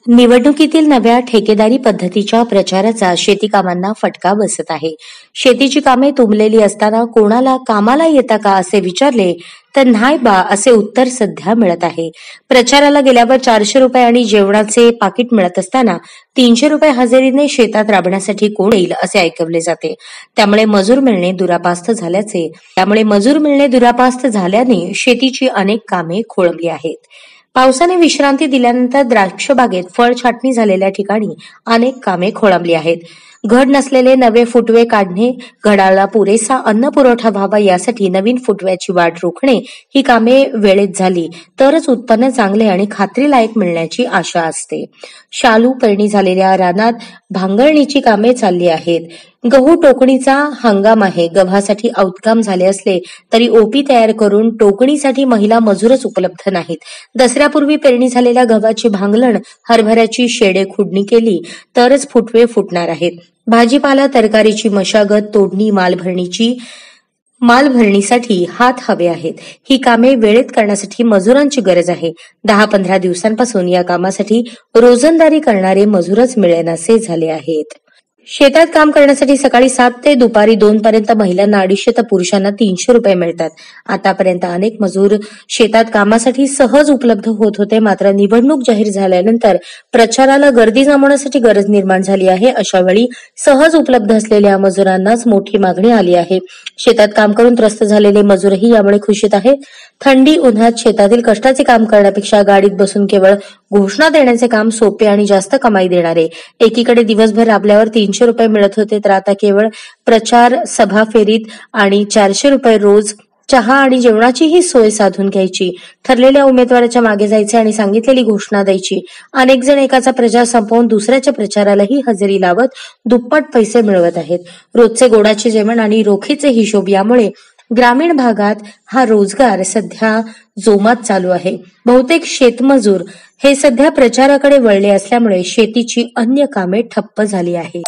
निवडणुकीतील नव्या ठेकेदारी पद्धतीच्या प्रचाराचा शेती कामांना फटका बसत आहे. शेतीची कामे तुंबलेली असताना कोणाला कामाला येता का असे विचारले तर नाही बा असे उत्तर सध्या मिळत आहे. प्रचाराला गेल्यावर 400 रुपये आणि जेवणाचे पाकिट मिळत असताना 300 रुपये हजेरीने शेतात राबण्यासाठी कोण येईल असे ऐकवले जाते. त्यामुळे मजूर मिळणे दुरापास्त झाल्याने शेतीची अनेक कामे खोळंबली आहेत. पावसाने विश्रांती दिल्यानंतर द्राक्ष बागेत फळ छाटणी झालेल्या ठिकाणी अनेक कामे खोळंबली आहेत. घड नसलेले नवे फुटवे काढणे, घडाला पुरेसा अन्न पुरवठा व्हावा यासाठी नवीन फुटव्याची वाढ रोखणे ही कामे वेळेत झाली तरच उत्पन्न चांगले आणि खात्रीलायक मिळण्याची आशा असते. शालू पेरणी झालेल्या रानात भांगरणीची कामे चालली आहेत. गहू टोकणीचा हंगाम आहे. गव्हासाठी औतकाम झाले असले तरी ओपी तयार करून टोकणीसाठी महिला मजूरच उपलब्ध नाहीत. दसऱ्यापूर्वी पेरणी झालेल्या गव्हाची भांगलण, हरभऱ्याची शेडे खुडणी केली तरच फुटवे फुटणार आहेत. भाजीपाला तरकारीची मशागत, तोडणी, मालभरणीसाठी हात हवे आहेत. ही कामे वेळेत करण्यासाठी मजुरांची गरज आहे. 10-15 दिवसांपासून या कामासाठी रोजंदारी करणारे मजूरच मिळेनासे झाले आहेत. शेतात काम करण्यासाठी सकाळी 7 ते दुपारी 2 पर्यंत महिलांना 250 तर पुरुषांना 300 रुपये मिळतात. आतापर्यंत अनेक मजूर शेतात कामासाठी सहज उपलब्ध होत होते. मात्र निवडणूक जाहीर झाल्यानंतर प्रचाराला गर्दी जमवण्यासाठी गरज निर्माण झाली आहे. अशा वेळी सहज उपलब्ध असलेल्या मजुरांनाच मोठी मागणी आली आहे. शेतात काम करून त्रस्त झालेले मजूरही यामुळे खुशीत आहेत. थंडी उन्हात शेतातील कष्टाचे काम करण्यापेक्षा गाडीत बसून केवळ घोषणा देण्याचे काम सोपे आणि जास्त कमाई देणारे. एकीकडे दिवसभर राबल्यावर 300 रुपये मिळत होते तर आता केवळ प्रचार सभा फेरीत आणि 400 रुपये रोज चहा आणि जेवणाचीही सोय साधून घ्यायची. ठरलेल्या उमेदवाराच्या मागे जायचे आणि सांगितलेली घोषणा द्यायची. अनेक जण एकाचा प्रचार संपवून दुसऱ्याच्या प्रचारालाही हजेरी लावत दुप्पट पैसे मिळवत आहेत. रोजचे गोडाचे जेवण आणि रोखीचे हिशोब यामुळे ग्रामीण भागात हा रोजगार सध्या जोमात चालू आहे. बहुतेक शेतमजूर हे सध्या प्रचाराकडे वळले असल्यामुळे शेतीची अन्य कामे ठप्प झाली आहेत.